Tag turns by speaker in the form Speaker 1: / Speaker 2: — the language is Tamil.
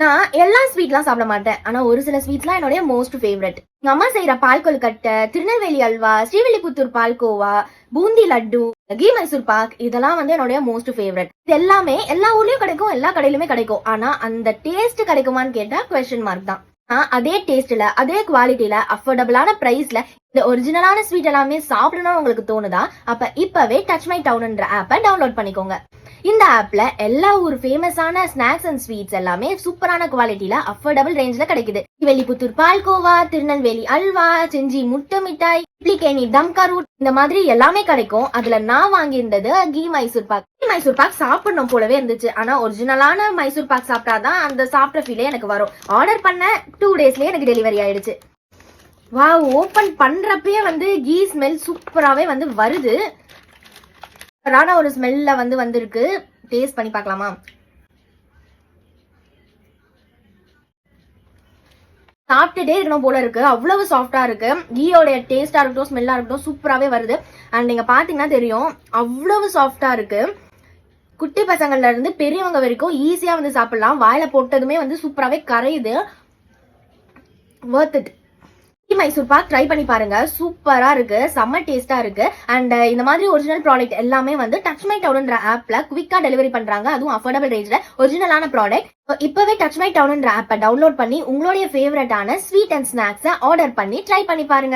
Speaker 1: நான் எல்லா ஸ்வீட்லாம் சாப்பிட மாட்டேன். ஆனா ஒரு சில ஸ்வீட்ஸ்லாம் என்னோட மோஸ்ட் ஃபேவரட். எங்க அம்மா செய்யற பால் கொழுக்கட்டை, திருநெல்வேலி அல்வா, ஸ்ரீவில்லிபுத்தூர் பால்கோவா, பூந்தி லட்டு, கீ மைசூர் பாக் இதெல்லாம் என்னோட மோஸ்ட் ஃபேவரட். இது எல்லாமே எல்லா ஊர்லயும் கிடைக்கும், எல்லா கடையிலுமே கிடைக்கும். ஆனா அந்த டேஸ்ட் கிடைக்குமான்னு கேட்டா கொஸ்டின் மார்க் தான். அதே டேஸ்ட்ல, அதே குவாலிட்டில, அஃபோர்டபுளான பிரைஸ்ல இந்த ஒரிஜினலான ஸ்வீட் எல்லாமே சாப்பிடணும்னு உங்களுக்கு தோணுதா? அப்ப இப்பவே டச் மை டவுன்ன்ற ஆப்பை டவுன்லோட் பண்ணிக்கோங்க. இந்த ஆப்ல எல்லா ஊர் ஃபேமஸான ஸ்நாக்ஸ் அண்ட் ஸ்வீட்ஸ் எல்லாமே சூப்பரான குவாலிட்டில அஃபோர்டபுள் ரேஞ்ச்ல கிடைக்குது. வெள்ளிபுத்தூர் பால்கோவா, திருநெல்வேலி அல்வா, செஞ்சி முட்டை மிட்டாய், இட்லிகேணி தம்கா ரூட் இந்த மாதிரி எல்லாமே கிடைக்கும். அதுல நான் வாங்கியிருந்தது கீ மைசூர் பாக். மைசூர் பாக் சாப்பிடணும் போலவே இருந்துச்சு. ஆனா ஒரிஜினலான மைசூர் பாக் சாப்பிட்டாதான் அந்த சாப்பிட்ட ஃபீலே எனக்கு வரும். ஆர்டர் பண்ண 2 டேஸ்லயே எனக்கு டெலிவரி ஆயிடுச்சு. வாவ், ஓபன் பண்றப்பயே கீ ஸ்மெல் சூப்பராவே வருது. ஒரு ஸ்மெல்ல வந்திருக்கு. டேஸ்ட் பண்ணி பார்க்கலாமா? சாப்பிட்டுட்டே இருக்கணும் போல இருக்கு. அவ்வளவு சாஃப்டா இருக்கு. கீயோட டேஸ்டா இருக்கட்டும், ஸ்மெல்லா இருக்கட்டும் சூப்பராவே வருது. அண்ட் நீங்க பாத்தீங்கன்னா தெரியும், அவ்வளவு சாஃப்டா இருக்கு. குட்டி பசங்கள்ல இருந்து பெரியவங்க வரைக்கும் ஈஸியா சாப்பிடலாம். வாயில போட்டதுமே சூப்பராவே கரையுது. Worth it. Mysore pak try பண்ணி பாருங்க. சூப்பரா இருக்கு, செம்ம டேஸ்டா இருக்கு. அண்ட் இந்த மாதிரி ஒரிஜினல் ப்ராடக்ட் எல்லாமே டச் மை டவுன்ன்ற ஆப்ல குவிக்கா டெலிவரி பண்றாங்க. அதுவும் அஃபோர்டபிள் ரேஞ்ச்ல ஒரிஜினலான ப்ராடக்ட். இப்பவே டச் மை டவுன்ன்ற ஆப்பை டவுன்லோட் பண்ணி உங்களுடைய ஃபேவரட்டான ஸ்வீட் அண்ட் ஸ்நாக்ஸை ஆர்டர் பண்ணி ட்ரை பண்ணி பாருங்க.